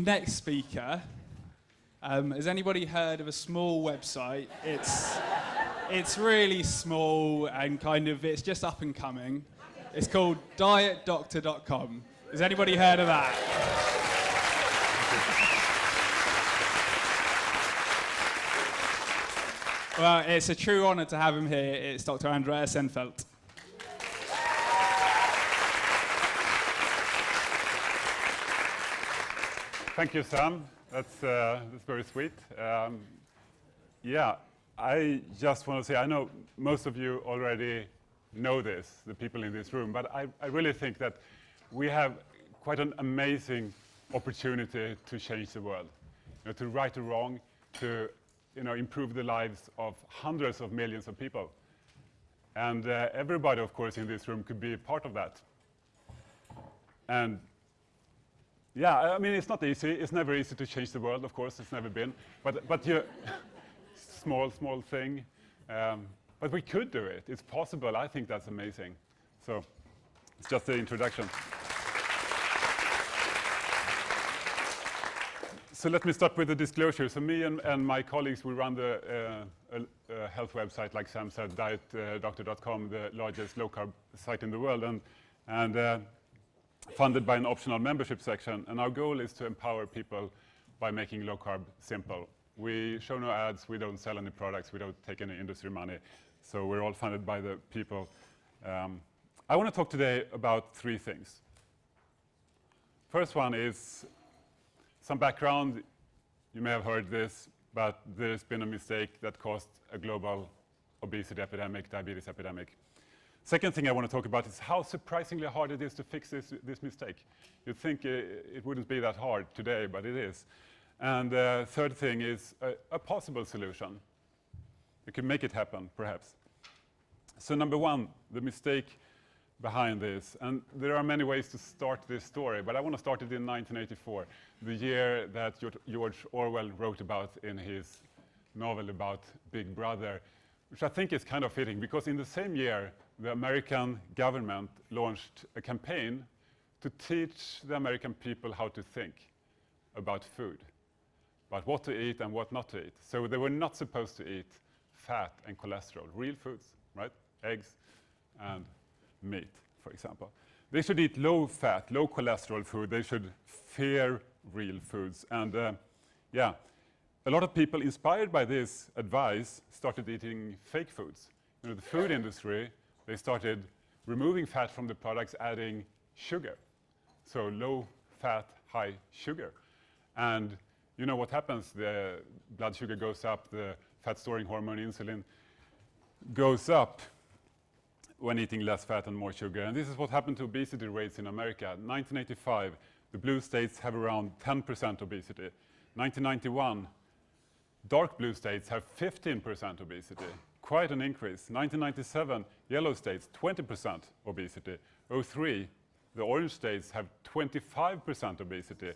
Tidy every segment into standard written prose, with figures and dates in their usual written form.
next speaker, has anybody heard of a small website? It's really small and it's just up and coming. It's called dietdoctor.com. Has anybody heard of that? Well, it's a true honor to have him here. It's Dr. Andreas Eendfeldt. Thank you, Sam. That's very sweet. Yeah, I just want to say, I know most of you already know this, the people in this room, but I really think that we have quite an amazing opportunity to change the world, to right a wrong, to improve the lives of hundreds of millions of people. And everybody, of course, in this room could be a part of that. And yeah, I mean, it's not easy. It's never easy to change the world, of course. It's never been. But you, small thing. But we could do it. It's possible. I think that's amazing. So it's just the introduction. So let me start with the disclosure. So me and my colleagues, we run the health website, like Sam said, dietdoctor.com, the largest low-carb site in the world, and funded by an optional membership section. And our goal is to empower people by making low-carb simple. We show no ads, we don't sell any products, we don't take any industry money. So we're all funded by the people. I want to talk today about three things. First one is some background. You may have heard this, but there's been a mistake that caused a global obesity epidemic, diabetes epidemic. Second thing I want to talk about is how surprisingly hard it is to fix this mistake. You'd think it wouldn't be that hard today, but it is. And third thing is a possible solution. We can make it happen, perhaps. So number one, the mistake behind this. And there are many ways to start this story, but I want to start it in 1984, the year that George Orwell wrote about in his novel about Big Brother, which I think is kind of fitting, because in the same year, the American government launched a campaign to teach the American people how to think about food, about what to eat and what not to eat. So they were not supposed to eat fat and cholesterol, real foods, right? Eggs and meat, for example. They should eat low-fat, low-cholesterol food. They should fear real foods. And yeah, a lot of people inspired by this advice started eating fake foods. The food industry, they started removing fat from the products, adding sugar. So low-fat, high sugar. And you know what happens? The blood sugar goes up, the fat-storing hormone insulin goes up when eating less fat and more sugar. And this is what happened to obesity rates in America. 1985, the blue states have around 10% obesity. 1991, dark blue states have 15% obesity. Quite an increase. 1997, yellow states, 20% obesity. 2003, the orange states have 25% obesity.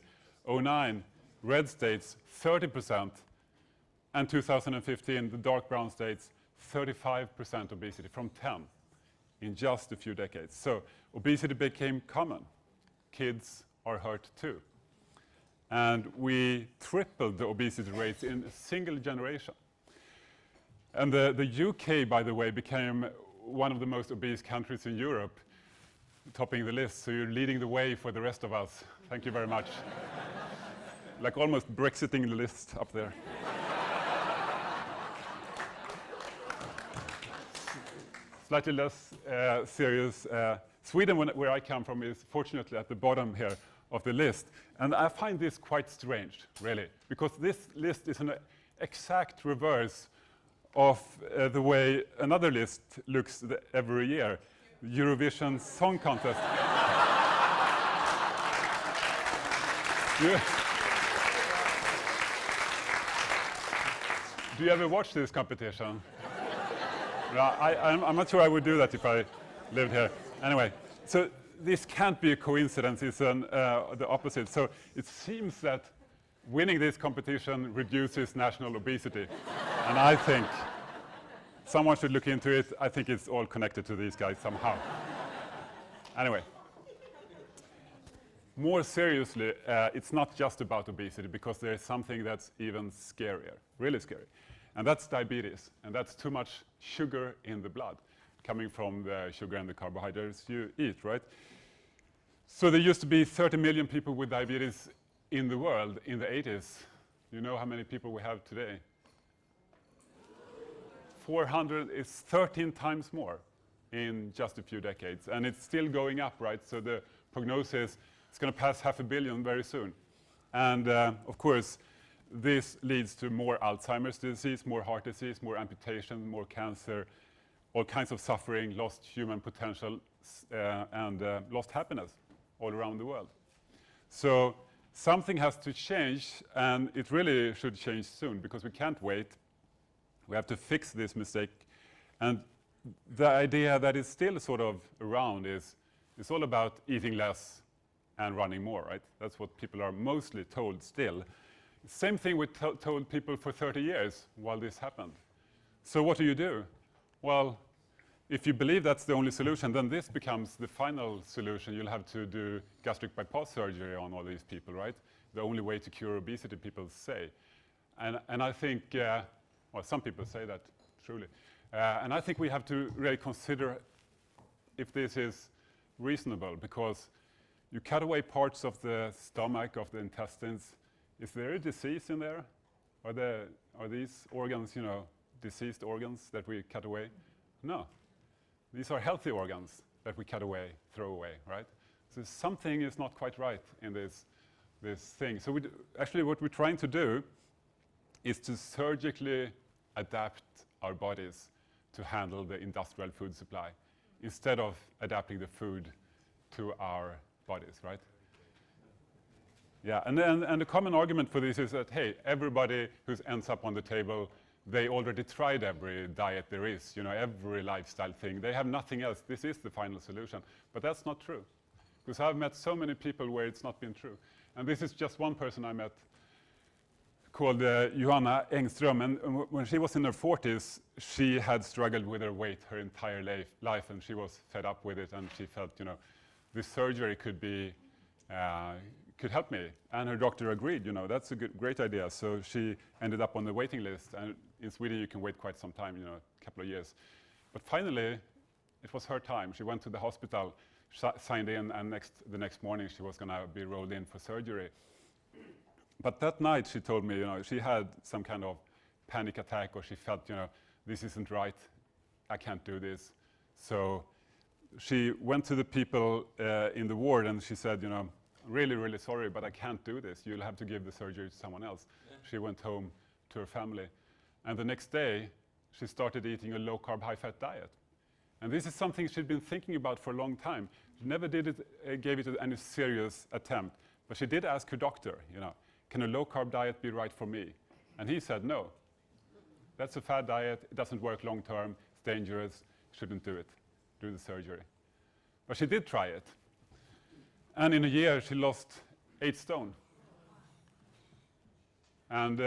2009, red states, 30%. And 2015, the dark brown states, 35% obesity from 10 in just a few decades. So obesity became common. Kids are hurt too. And we tripled the obesity rates in a single generation. And the UK, by the way, became one of the most obese countries in Europe, topping the list. So you're leading the way for the rest of us. Thank you very much. Like almost Brexiting the list up there. Slightly less serious. Sweden, where I come from, is fortunately at the bottom here of the list. And I find this quite strange, really, because this list is an exact reverse of the way another list looks every year, the Eurovision Song Contest. Do you ever watch this competition? No, I'm not sure I would do that if I lived here. Anyway, so this can't be a coincidence. It's the opposite. So it seems that winning this competition reduces national obesity. And I think someone should look into it. I think it's all connected to these guys somehow. Anyway. more seriously, it's not just about obesity, because there's something that's even scarier, really scary. And that's diabetes, and that's too much sugar in the blood, coming from the sugar and the carbohydrates you eat, right? So there used to be 30 million people with diabetes in the world in the 80s. You know how many people we have today? 400 is 13 times more in just a few decades, and it's still going up, right? So the prognosis is going to pass 500 million very soon. And of course, this leads to more Alzheimer's disease, more heart disease, more amputation, more cancer, all kinds of suffering, lost human potential, and lost happiness all around the world. So something has to change, and it really should change soon, because we can't wait. We have to fix this mistake. And the idea that is still sort of around is it's all about eating less and running more, right? That's what people are mostly told still. Same thing we told people for 30 years while this happened. So what do? Well, if you believe that's the only solution, then this becomes the final solution. You'll have to do gastric bypass surgery on all these people, right? The only way to cure obesity, people say. And I think, well, some people say that, truly. And I think we have to really consider if this is reasonable, because you cut away parts of the stomach, of the intestines. Is there a disease in there? Are these organs, diseased organs that we cut away? No. These are healthy organs that we cut away, throw away, right? So something is not quite right in this thing. So actually what we're trying to do is to surgically adapt our bodies to handle the industrial food supply instead of adapting the food to our bodies, right? Yeah, and the common argument for this is that, hey, everybody who ends up on the table, they already tried every diet there is, every lifestyle thing. They have nothing else. This is the final solution. But that's not true, because I've met so many people where it's not been true. And this is just one person I met called Johanna Engström. And when she was in her 40s, she had struggled with her weight her entire life, and she was fed up with it, and she felt, this surgery could help me. And her doctor agreed, that's a great idea. So she ended up on the waiting list. And in Sweden, you can wait quite some time, a couple of years. But finally, it was her time. She went to the hospital, signed in, and the next morning, she was going to be rolled in for surgery. But that night, she told me, she had some kind of panic attack, or she felt, this isn't right. I can't do this. So she went to the people in the ward, and she said, really, really sorry, but I can't do this. You'll have to give the surgery to someone else. Yeah. She went home to her family. And the next day, she started eating a low-carb, high-fat diet. And this is something she'd been thinking about for a long time. She never gave it any serious attempt. But she did ask her doctor, can a low-carb diet be right for me? And he said, no. That's a fad diet. It doesn't work long-term. It's dangerous. Shouldn't do it. Do the surgery. But she did try it. And in a year, she lost 8 stone. And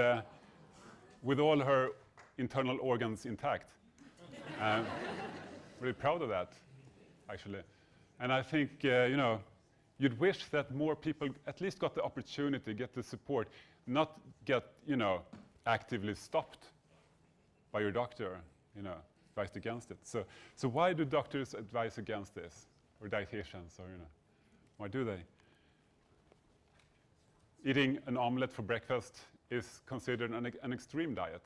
with all her internal organs intact. Really proud of that, actually. And I think, you'd wish that more people at least got the opportunity, get the support, not get, actively stopped by your doctor, advised against it. So why do doctors advise against this? Or dietitians, or, why do they? Eating an omelette for breakfast is considered an extreme diet.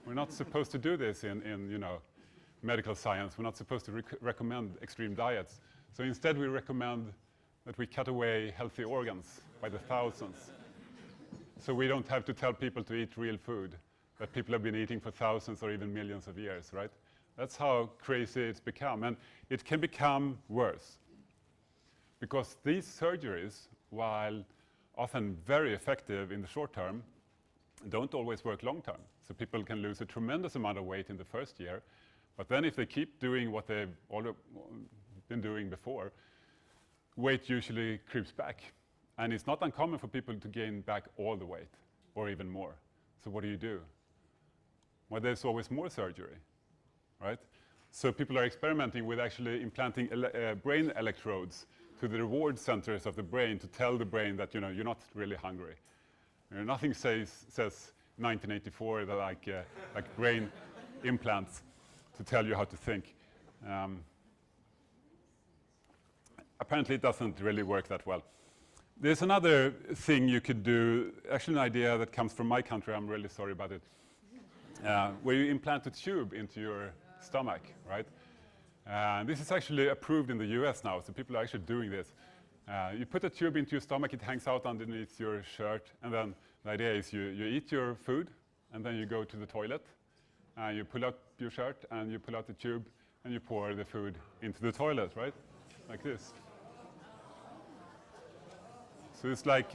We're not supposed to do this in medical science. We're not supposed to recommend extreme diets. So instead, we recommend that we cut away healthy organs by the thousands. So we don't have to tell people to eat real food that people have been eating for thousands or even millions of years, right? That's how crazy it's become. And it can become worse. Because these surgeries, while often very effective in the short term, don't always work long term. So people can lose a tremendous amount of weight in the first year. But then if they keep doing what they've already been doing before, weight usually creeps back. And it's not uncommon for people to gain back all the weight, or even more. So what do? Well, there's always more surgery, right? So people are experimenting with actually implanting brain electrodes to the reward centers of the brain to tell the brain that you're not really hungry. Nothing says 1984 that like brain implants to tell you how to think. Apparently it doesn't really work that well. There's another thing you could do, actually an idea that comes from my country, I'm really sorry about it, where you implant a tube into your stomach, right? This is actually approved in the US now, so people are actually doing this. You put a tube into your stomach, it hangs out underneath your shirt, and then the idea is you eat your food, and then you go to the toilet, and you pull out your shirt, and you pull out the tube, and you pour the food into the toilet, right? Like this. So it's like,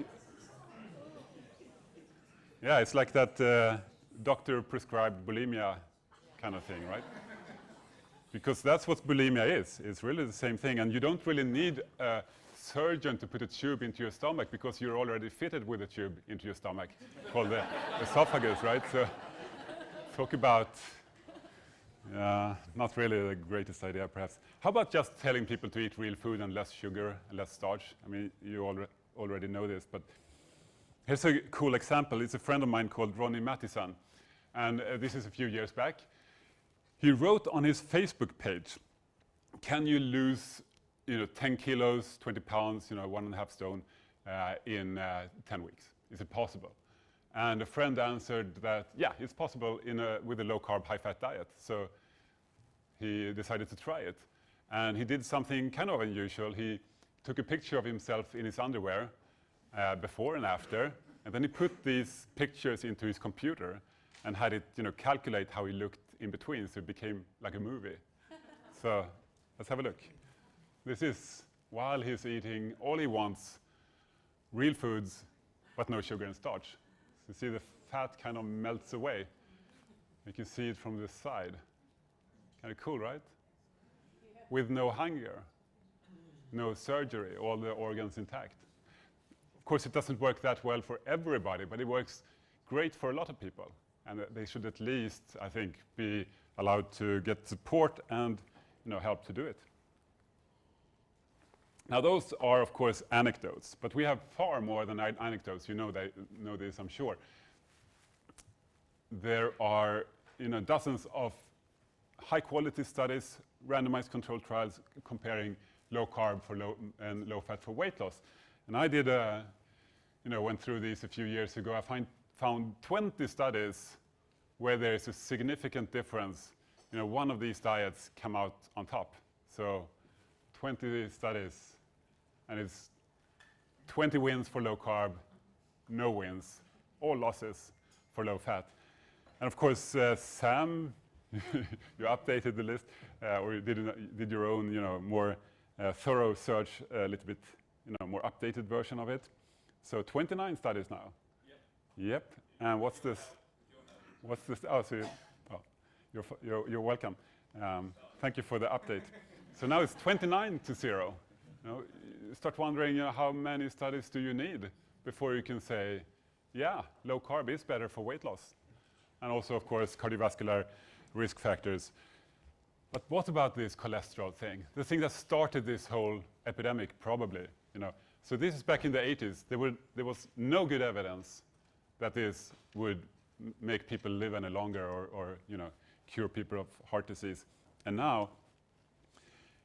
yeah, it's like that doctor prescribed bulimia kind of thing, right? Because that's what bulimia is. It's really the same thing, and you don't really need a surgeon to put a tube into your stomach because you're already fitted with a tube into your stomach called the esophagus, right? So talk about not really the greatest idea, perhaps. How about just telling people to eat real food and less sugar and less starch? I mean, you already know this, but here's a cool example. It's a friend of mine called Ronnie Mattison, and this is a few years back. He wrote on his Facebook page, can you lose 10 kilos, 20 pounds, 1.5 stone in 10 weeks? Is it possible? And a friend answered that, yeah, it's possible with a low-carb, high-fat diet. So he decided to try it. And he did something kind of unusual. He took a picture of himself in his underwear before and after, and then he put these pictures into his computer and had it calculate how he looked in between, so it became like a movie. So let's have a look. This is while he's eating all he wants, real foods, but no sugar and starch. So you see the fat kind of melts away. You can see it from this side. Kind of cool, right? Yeah. With no hunger, no surgery, all the organs intact. Of course, it doesn't work that well for everybody, but it works great for a lot of people. And they should at least, I think, be allowed to get support and help to do it. Now, those are, of course, anecdotes, but we have far more than anecdotes. You know this, I'm sure. There are dozens of high-quality studies, randomized controlled trials comparing low-carb and low-fat for weight loss. And I did, went through these a few years ago. I found 20 studies where there is a significant difference. One of these diets come out on top. So 20 studies, and it's 20 wins for low carb, no wins, all losses for low fat. And of course, Sam, you updated the list, or you did your own, more thorough search, a little bit, more updated version of it. So 29 studies now. Yep. And what's this? What's this? Oh, so you're welcome. Thank you for the update. So now it's 29 to 0. You start wondering, how many studies do you need before you can say, yeah, low carb is better for weight loss, and also, of course, cardiovascular risk factors. But what about this cholesterol thing? The thing that started this whole epidemic, probably. So this is back in the 80s. There was no good evidence that this would make people live any longer or cure people of heart disease. And now,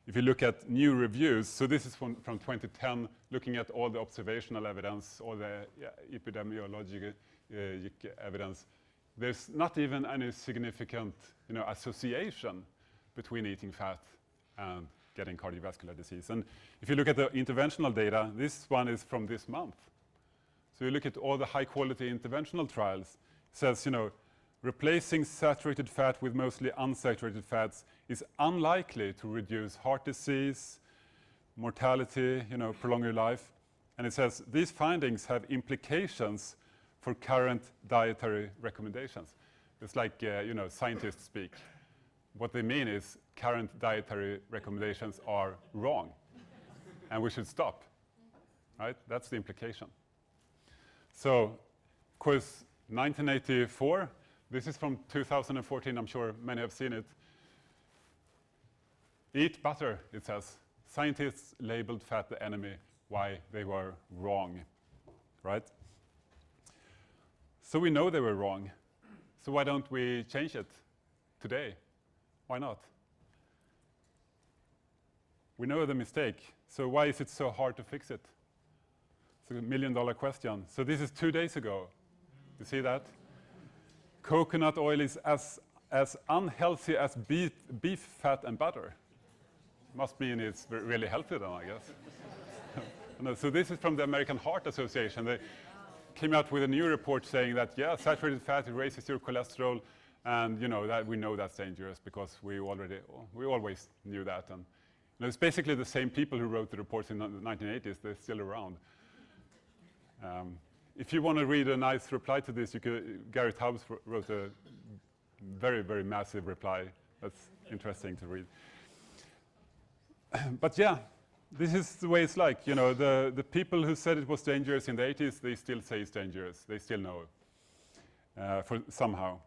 if you look at new reviews, so this is from 2010, looking at all the observational evidence, all the epidemiologic evidence, there's not even any significant association between eating fat and getting cardiovascular disease. And if you look at the interventional data, this one is from this month. So you look at all the high-quality interventional trials, it says, replacing saturated fat with mostly unsaturated fats is unlikely to reduce heart disease, mortality, prolong your life. And it says these findings have implications for current dietary recommendations. It's like, scientists speak. What they mean is current dietary recommendations are wrong, and we should stop, right? That's the implication. So, of course, 1984, this is from 2014, I'm sure many have seen it. Eat butter, it says. scientists labeled fat the enemy, why they were wrong, right? So we know they were wrong. So why don't we change it today? Why not? We know the mistake, so why is it so hard to fix it? It's a million-dollar question. So this is 2 days ago. You see that? Coconut oil is as unhealthy as beef fat and butter. Must mean it's really healthy then, I guess. No, so this is from the American Heart Association. They came out with a new report saying that, yeah, saturated fat raises your cholesterol, and that we know that's dangerous because we always knew that. And it's basically the same people who wrote the reports in the 1980s. They're still around. If you want to read a nice reply to this, Gary Taubes wrote a very, very massive reply. That's interesting to read. But yeah, this is the way it's like. The people who said it was dangerous in the 80s, they still say it's dangerous. They still know for somehow.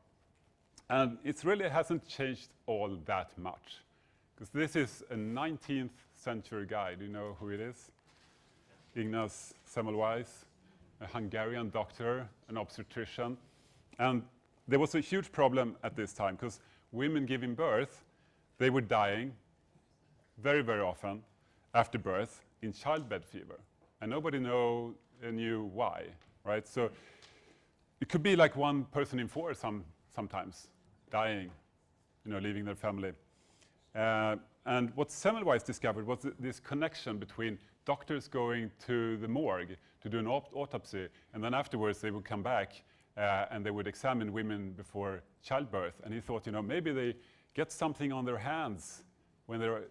And it really hasn't changed all that much. Because this is a 19th century guy. Do you know who it is? Ignaz Semmelweis, a Hungarian doctor, an obstetrician. And there was a huge problem at this time because women giving birth, they were dying very, very often after birth in childbed fever. And nobody knew why, right? So it could be like 1 person in 4 sometimes dying, leaving their family. And what Semmelweis discovered was this connection between doctors going to the morgue to do an autopsy, and then afterwards they would come back and they would examine women before childbirth. And he thought, maybe they get something on their hands when they're,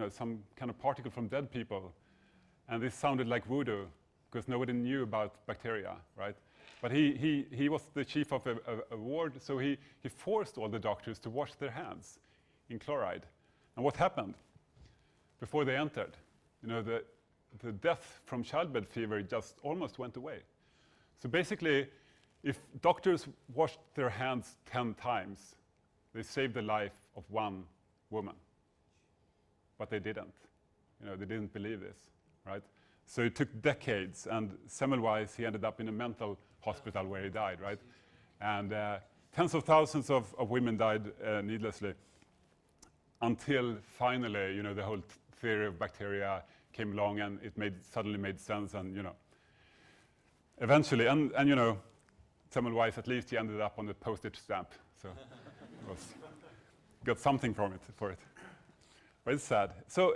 some kind of particle from dead people. And this sounded like voodoo because nobody knew about bacteria, right? But he was the chief of a ward, so he forced all the doctors to wash their hands in chloride. And what happened before they entered? The death from childbed fever just almost went away. So basically, if doctors washed their hands 10 times, they saved the life of 1 woman. But they didn't. They didn't believe this, right? So it took decades, and Semmelweis, he ended up in a mental hospital where he died, right? And tens of thousands of women died needlessly until finally, the whole theory of bacteria came along and it suddenly made sense, and eventually, and Semmelweis, at least he ended up on the postage stamp, so got something for it. But it's sad. So,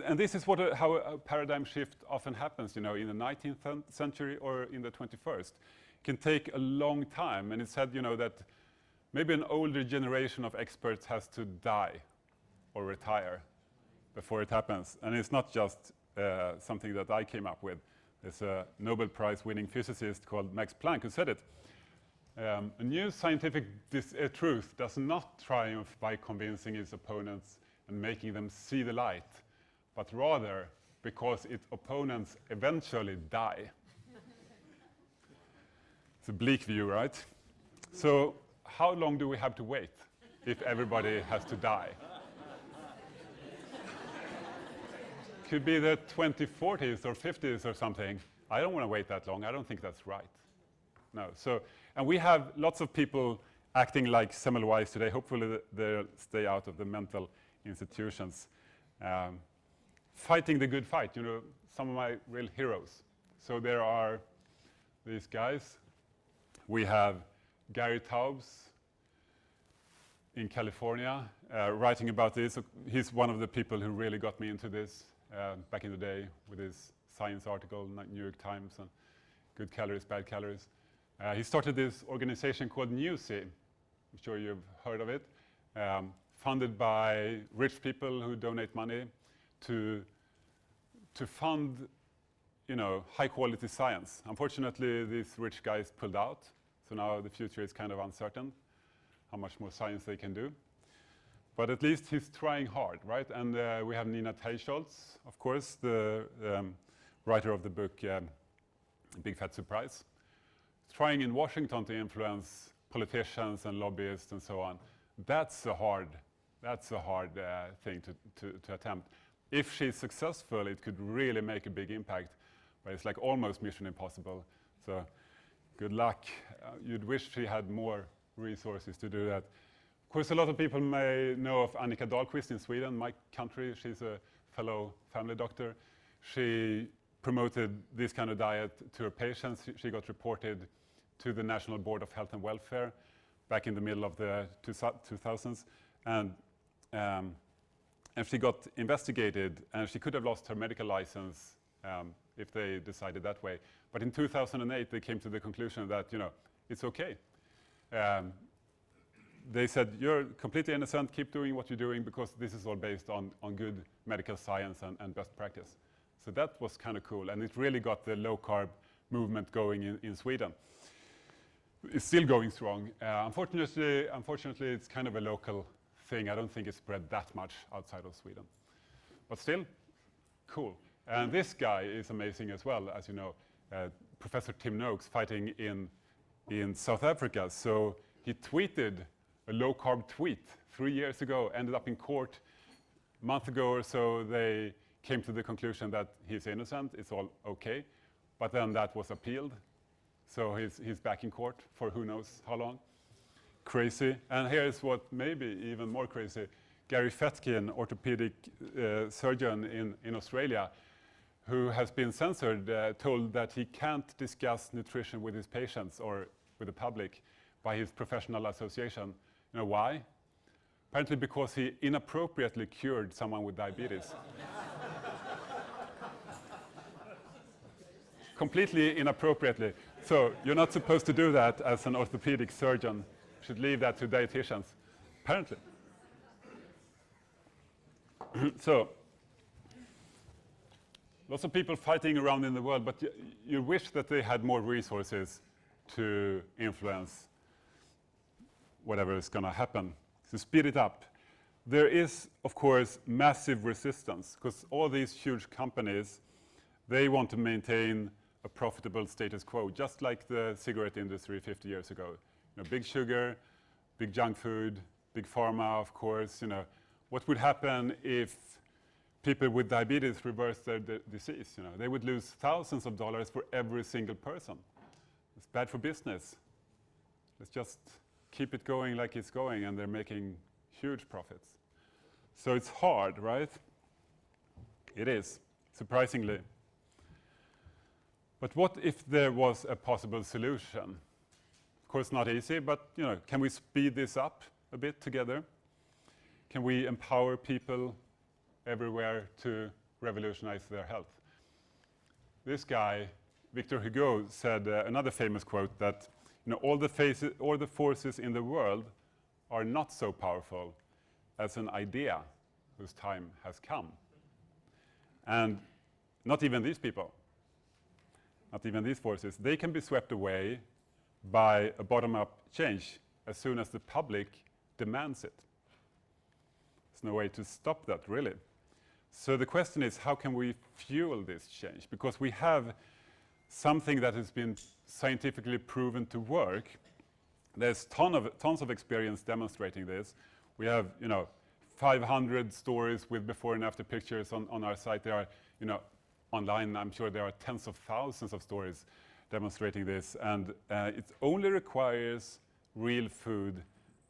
and this is how a paradigm shift often happens, in the 19th century or in the 21st. It can take a long time, and it's said, that maybe an older generation of experts has to die or retire before it happens. And it's not just something that I came up with. There's a Nobel Prize-winning physicist called Max Planck who said it. A new scientific truth does not triumph by convincing its opponents and making them see the light, but rather because its opponents eventually die. It's a bleak view, right? So how long do we have to wait if everybody has to die? Could be the 2040s or 50s or something. I don't want to wait that long. I don't think that's right. No. So, and we have lots of people acting like Semmelweis today. Hopefully they'll stay out of the mental institutions. Fighting the good fight, some of my real heroes. So there are these guys. We have Gary Taubes in California writing about this. He's one of the people who really got me into this back in the day with his science article, New York Times, and good calories, bad calories. He started this organization called Newsy. I'm sure you've heard of it. Funded by rich people who donate money to fund, high quality science. Unfortunately, these rich guys pulled out, so now the future is kind of uncertain, how much more science they can do. But at least he's trying hard, right? And we have Nina Teicholz, of course, the writer of the book Big Fat Surprise, trying in Washington to influence politicians and lobbyists and so on. That's a hard thing to attempt. if she's successful, it could really make a big impact, but it's like almost mission impossible. So good luck. You'd wish she had more resources to do that. Of course, a lot of people may know of Anika Dahlquist in Sweden, my country. She's a fellow family doctor. She promoted this kind of diet to her patients. She got reported to the National Board of Health and Welfare back in the middle of the 2000s. And she got investigated, and she could have lost her medical license if they decided that way. But in 2008, they came to the conclusion that, you know, it's okay. They said, you're completely innocent, keep doing what you're doing, because this is all based on good medical science and best practice. So that was kind of cool, and it really got the low-carb movement going in Sweden. It's still going strong. Unfortunately, it's kind of a local thing. I don't think it's spread that much outside of Sweden. But still, cool. And this guy is amazing as well, as you know. Professor Tim Noakes fighting in South Africa. So he tweeted a low-carb tweet 3 years ago, ended up in court. A month ago or so, they came to the conclusion that he's innocent, it's all okay. But then that was appealed. So he's back in court for who knows how long. Crazy. And here's what maybe even more crazy. Gary Fetkin, orthopedic surgeon in Australia, who has been censored, told that he can't discuss nutrition with his patients or with the public by his professional association. You know why? Apparently because he inappropriately cured someone with diabetes. Completely inappropriately. So you're not supposed to do that as an orthopedic surgeon. You should leave that to dietitians, apparently. So, lots of people fighting around in the world, but you wish that they had more resources to influence whatever is going to happen, to speed it up. There is, of course, massive resistance, because all these huge companies, they want to maintain a profitable status quo, just like the cigarette industry 50 years ago. You know, big sugar, big junk food, big pharma, of course. You know, what would happen if people with diabetes reverse their disease? You know, they would lose thousands of dollars for every single person. It's bad for business. Let's just keep it going like it's going, and they're making huge profits. So it's hard, right? It is, surprisingly. But what if there was a possible solution? Of course, not easy, but you know, can we speed this up a bit together? Can we empower people everywhere to revolutionize their health? This guy, Victor Hugo, said another famous quote that, you know, all the forces in the world are not so powerful as an idea whose time has come. And not even these people, not even these forces, they can be swept away by a bottom-up change as soon as the public demands it. There's no way to stop that, really. So the question is, how can we fuel this change? Because we have something that has been scientifically proven to work. There's tons of experience demonstrating this. We have, you know, 500 stories with before and after pictures on our site. There are, you know, online, I'm sure there are tens of thousands of stories demonstrating this. And it only requires real food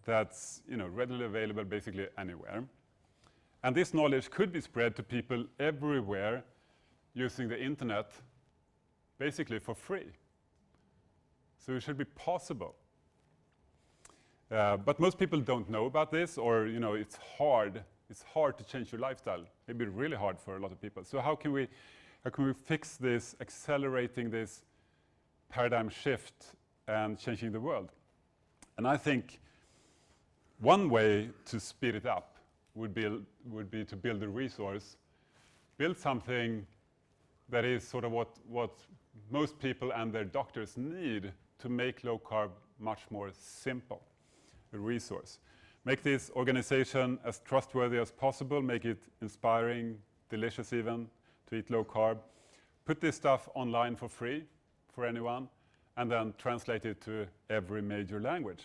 that's, you know, readily available basically anywhere. And this knowledge could be spread to people everywhere using the internet, basically for free. So it should be possible. But most people don't know about this, or you know, it's hard. It's hard to change your lifestyle. Maybe really hard for a lot of people. So how can we fix this, accelerating this paradigm shift and changing the world? And I think one way to speed it up would be to build a resource, build something that is sort of what most people and their doctors need to make low carb much more simple. A resource. Make this organization as trustworthy as possible, make it inspiring, delicious even, to eat low carb. Put this stuff online for free for anyone, and then translate it to every major language.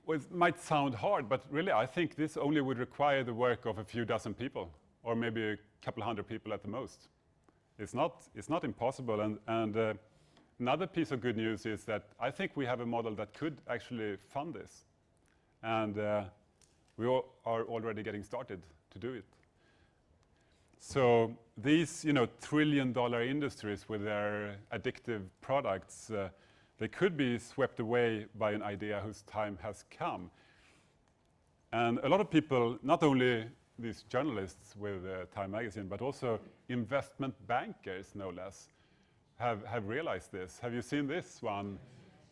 it might sound hard, but really I think this only would require the work of a few dozen people, or maybe a couple hundred people at the most. It's not impossible. And another piece of good news is that I think we have a model that could actually fund this. And we are already getting started to do it. So these, trillion-dollar industries with their addictive products, they could be swept away by an idea whose time has come. And a lot of people, not only these journalists with Time magazine, but also investment bankers, no less, have realized this. Have you seen this one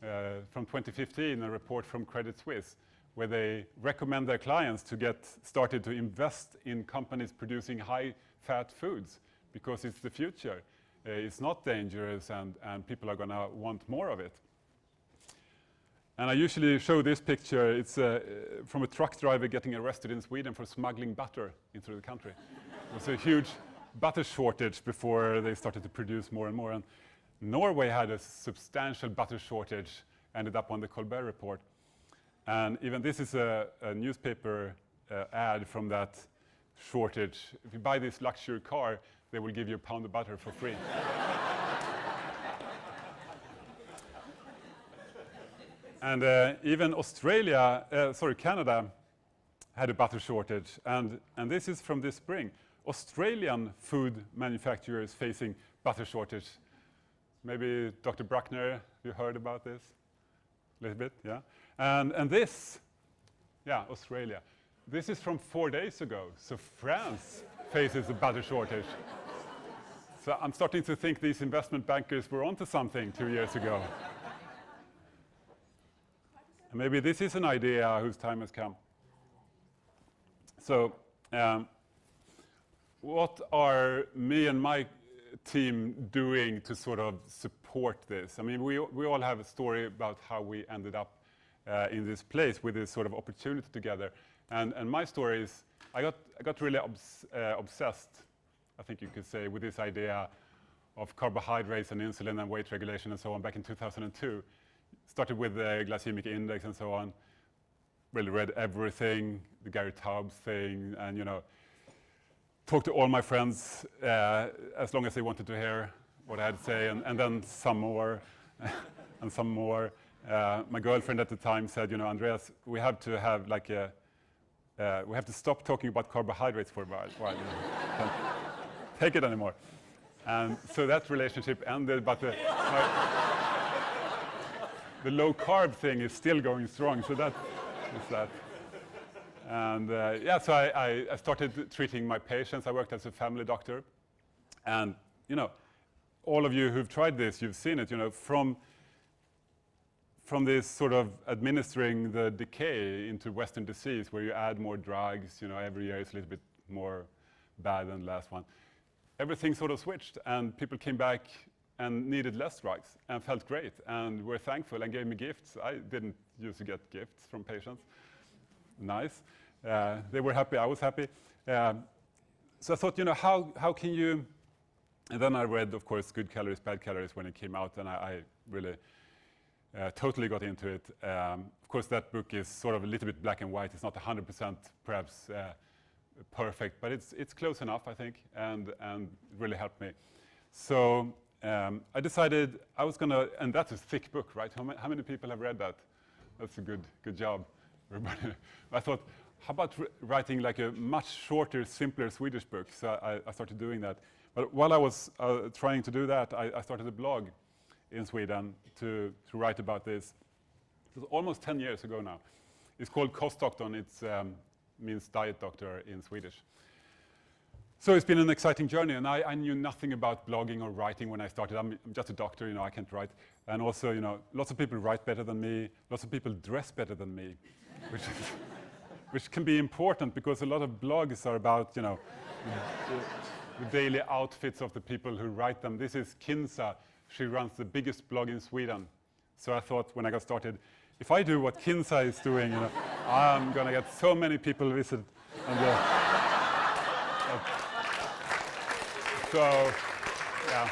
from 2015, a report from Credit Suisse, where they recommend their clients to get started to invest in companies producing high-fat foods because it's the future. It's not dangerous, and people are going to want more of it. And I usually show this picture. It's from a truck driver getting arrested in Sweden for smuggling butter into the country. It was a huge butter shortage before they started to produce more and more. And Norway had a substantial butter shortage, ended up on the Colbert report. And even this is a newspaper ad from that shortage. If you buy this luxury car, they will give you a pound of butter for free. And even Canada had a butter shortage. And this is from this spring. Australian food manufacturers facing butter shortage. Maybe Dr. Bruckner, you heard about this? A little bit, yeah? And this, Australia. This is from 4 days ago. So France faces a butter shortage. So I'm starting to think these investment bankers were onto something 2 years ago. And maybe this is an idea whose time has come. So what are me and my team doing to sort of support this? I mean, we all have a story about how we ended up in this place with this sort of opportunity together. And my story is, I got really obsessed, I think you could say, with this idea of carbohydrates and insulin and weight regulation and so on back in 2002. Started with the glycemic index and so on. Really read everything, the Gary Taubes thing, and talked to all my friends as long as they wanted to hear what I had to say, and then some more, and some more. My girlfriend at the time said, Andreas, we have to have we have to stop talking about carbohydrates for a while. Can't take it anymore. And so that relationship ended, but the low carb thing is still going strong, so that is that. And so I started treating my patients. I worked as a family doctor. And, all of you who've tried this, you've seen it, from this sort of administering the decay into Western disease, where you add more drugs, every year it's a little bit more bad than the last one. Everything sort of switched, and people came back and needed less drugs and felt great and were thankful and gave me gifts. I didn't used to get gifts from patients. Nice. They were happy, I was happy. So I thought, how can you... And then I read, of course, Good Calories, Bad Calories when it came out, and I really totally got into it. Of course, that book is sort of a little bit black and white. It's not 100% perhaps perfect, but it's close enough, I think, and it really helped me. So I decided I was going to, and that's a thick book, right? How many people have read that? That's a good job, everybody. I thought, how about writing like a much shorter, simpler Swedish book? So I started doing that. But while I was trying to do that, I started a blog in Sweden to write about this. It was almost 10 years ago now. It's called Kostdoktorn. It means diet doctor in Swedish. So it's been an exciting journey, and I knew nothing about blogging or writing when I started. I'm just a doctor, I can't write. And also, lots of people write better than me. Lots of people dress better than me, which can be important because a lot of blogs are about, the daily outfits of the people who write them. This is Kinsa. She runs the biggest blog in Sweden. So I thought when I got started, if I do what Kinsa is doing, I'm going to get so many people visit. And, so, yeah,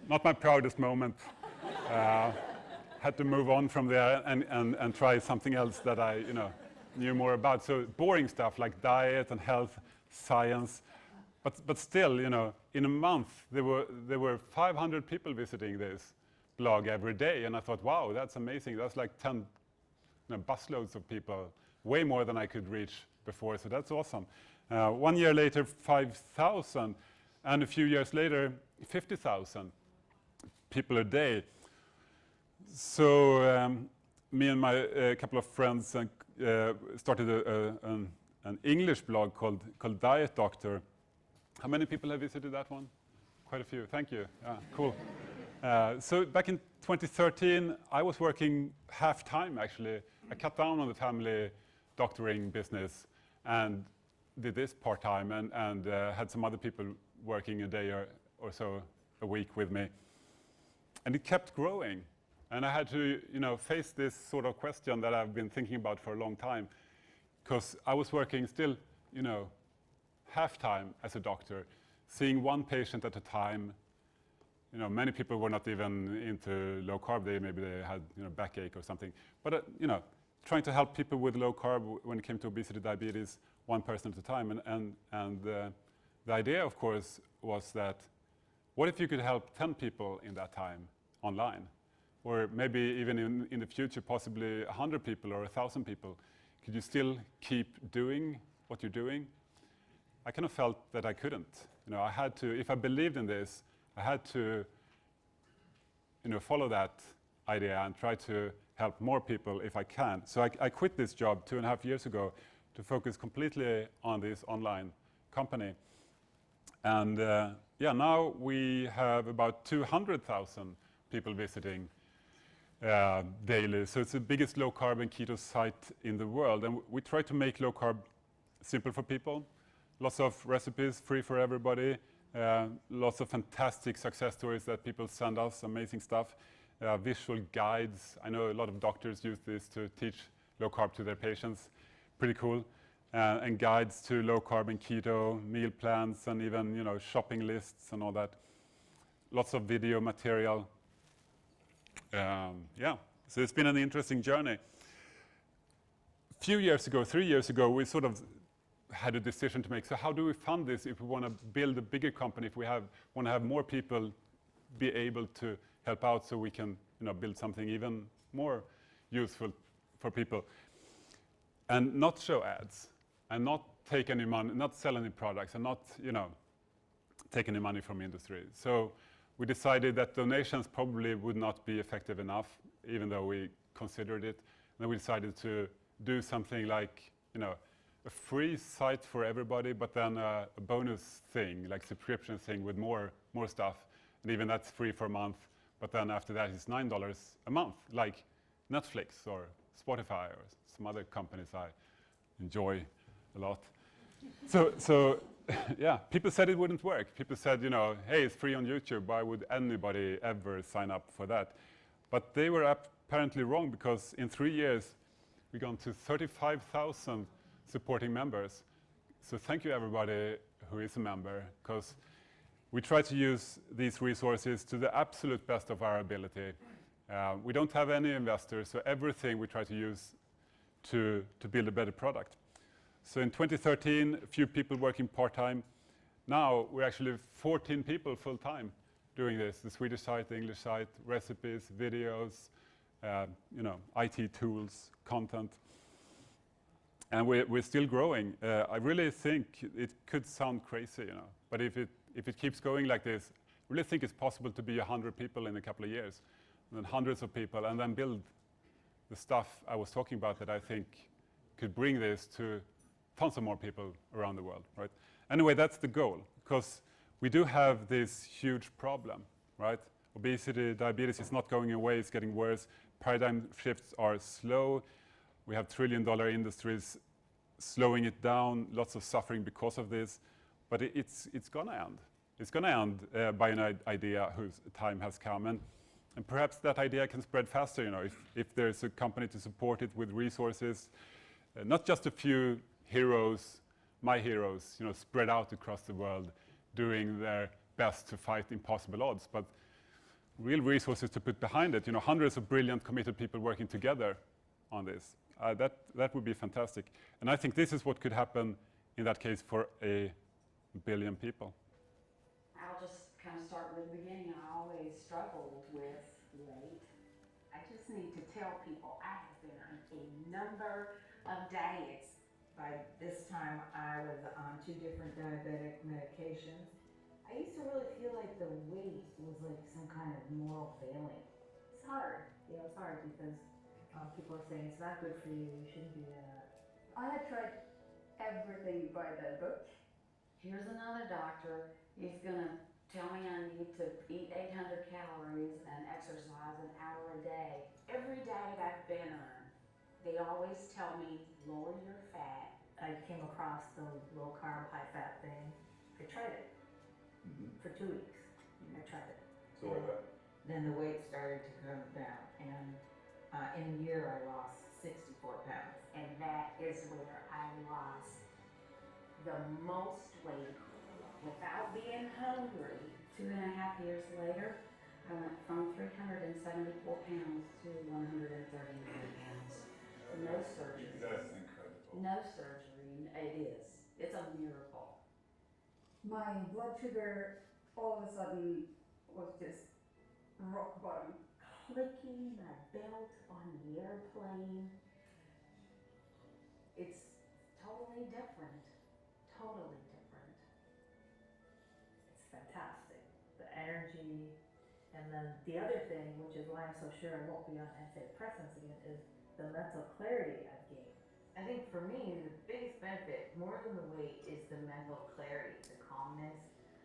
not my proudest moment. had to move on from there and try something else that I knew more about. So boring stuff like diet and health, science. But still, in a month, there were 500 people visiting this blog every day. And I thought, wow, that's amazing. That's like 10 busloads of people, way more than I could reach before. So that's awesome. 1 year later, 5,000. And a few years later, 50,000 people a day. So me and my couple of friends started an English blog called Diet Doctor. How many people have visited that one? Quite a few. Thank you. Yeah, cool. So back in 2013, I was working half-time, actually. I cut down on the family doctoring business and did this part-time and had some other people working a day or so a week with me. And it kept growing. And I had to face this sort of question that I've been thinking about for a long time, because I was working still half-time as a doctor, seeing one patient at a time. Many people were not even into low carb. Maybe they had backache or something. But trying to help people with low carb when it came to obesity, diabetes, one person at a time. And the idea, of course, was that what if you could help 10 people in that time online? Or maybe even in the future, possibly 100 people or 1,000 people. Could you still keep doing what you're doing? I kind of felt that I couldn't. I had to, if I believed in this, I had to follow that idea and try to help more people if I can. So I quit this job 2.5 years ago to focus completely on this online company. And now we have about 200,000 people visiting daily. So it's the biggest low carb and keto site in the world. And we try to make low carb simple for people. Lots of recipes, free for everybody. Lots of fantastic success stories that people send us, amazing stuff. Visual guides. I know a lot of doctors use this to teach low carb to their patients. Pretty cool. And guides to low carb and keto, meal plans, and even shopping lists and all that. Lots of video material. So it's been an interesting journey. Few years ago, 3 years ago, we sort of had a decision to make. So how do we fund this if we want to build a bigger company, if we want to have more people be able to help out so we can build something even more useful for people? And not show ads, and not take any money, not sell any products, and not take any money from industry. So we decided that donations probably would not be effective enough, even though we considered it. And then we decided to do something like a free site for everybody, but then a bonus thing, like subscription thing with more stuff. And even that's free for a month, but then after that it's $9 a month, like Netflix or Spotify or some other companies I enjoy a lot. So yeah, people said it wouldn't work. People said, hey, it's free on YouTube. Why would anybody ever sign up for that? But they were apparently wrong, because in 3 years, we've gone to 35,000 supporting members. So thank you, everybody who is a member, because we try to use these resources to the absolute best of our ability. We don't have any investors, so everything we try to use to build a better product. So in 2013, a few people working part-time. Now we're actually 14 people full-time doing this. The Swedish site, the English site, recipes, videos, IT tools, content. And we're still growing. I really think it could sound crazy, but if it keeps going like this, I really think it's possible to be 100 people in a couple of years, and then hundreds of people, and then build the stuff I was talking about that I think could bring this to tons of more people around the world, right? Anyway, that's the goal, because we do have this huge problem, right? Obesity, diabetes is not going away, it's getting worse. Paradigm shifts are slow. We have trillion-dollar industries slowing it down, lots of suffering because of this, but it's going to end. It's going to end by an idea whose time has come. And perhaps that idea can spread faster, if there's a company to support it with resources, not just a few heroes, my heroes, spread out across the world doing their best to fight impossible odds, but real resources to put behind it, hundreds of brilliant, committed people working together on this. That would be fantastic. And I think this is what could happen in that case for 1 billion people. I'll just kind of start with the beginning. I always struggled with weight. I just need to tell people I have been on a number of diets. By this time, I was on 2 different diabetic medications. I used to really feel like the weight was like some kind of moral failing. It's hard, it's hard because people are saying it's not good for you, you shouldn't do that. I had tried everything by the book. Here's another doctor, he's gonna tell me I need to eat 800 calories and exercise an hour a day. Every diet I've been on, they always tell me, lower your fat. I came across the low carb, high fat thing. I tried it for 2 weeks. I tried it. So then the weight started to come down, and in a year I lost 64 pounds. And that is where I lost the most weight without being hungry. 2.5 years later, I went from 374 pounds to 133 pounds. No surgery. That's incredible. No surgery. It is. It's a miracle. My blood sugar all of a sudden was just rock bottom. Clicking my belt on the airplane. It's totally different. Totally different. It's fantastic. The energy. And then the other thing, which is why I'm so sure I won't be on antidepressants again, is the mental clarity I've gained. I think for me, the biggest benefit, more than the weight, is the mental clarity, the calmness.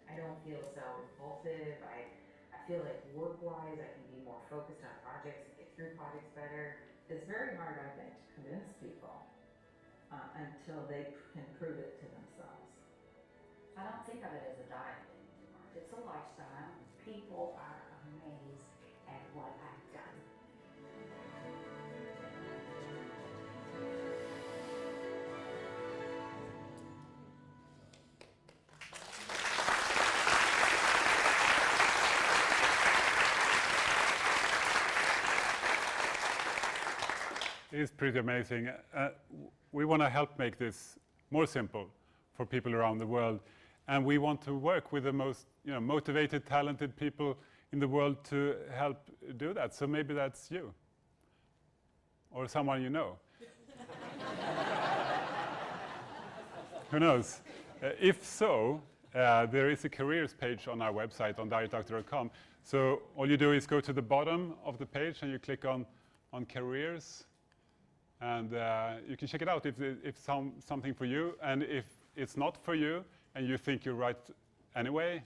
I don't feel so impulsive. I feel like work-wise, I can be more focused on projects and get through projects better. It's very hard, I think, to convince people until they can prove it to themselves. I don't think of it as a diet anymore. It's a lifestyle. People are amazed at what I've done. It is pretty amazing. We want to help make this more simple for people around the world. And we want to work with the most motivated, talented people in the world to help do that. So maybe that's you or someone you know. Who knows? If so, there is a careers page on our website on dietdoctor.com. So all you do is go to the bottom of the page and you click on careers. And you can check it out if something for you. And if it's not for you and you think you're right anyway,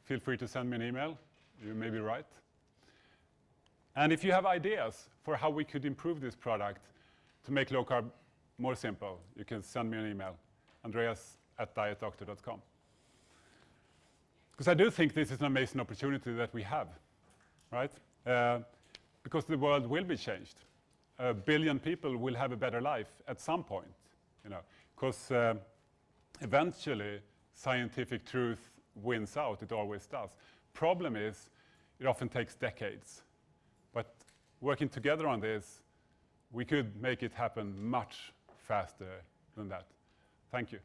feel free to send me an email. You may be right. And if you have ideas for how we could improve this product to make low carb more simple, you can send me an email, Andreas@dietdoctor.com. Because I do think this is an amazing opportunity that we have, right? Because the world will be changed. 1 billion people will have a better life at some point, because eventually scientific truth wins out. It always does. Problem is, it often takes decades. But working together on this, we could make it happen much faster than that. Thank you.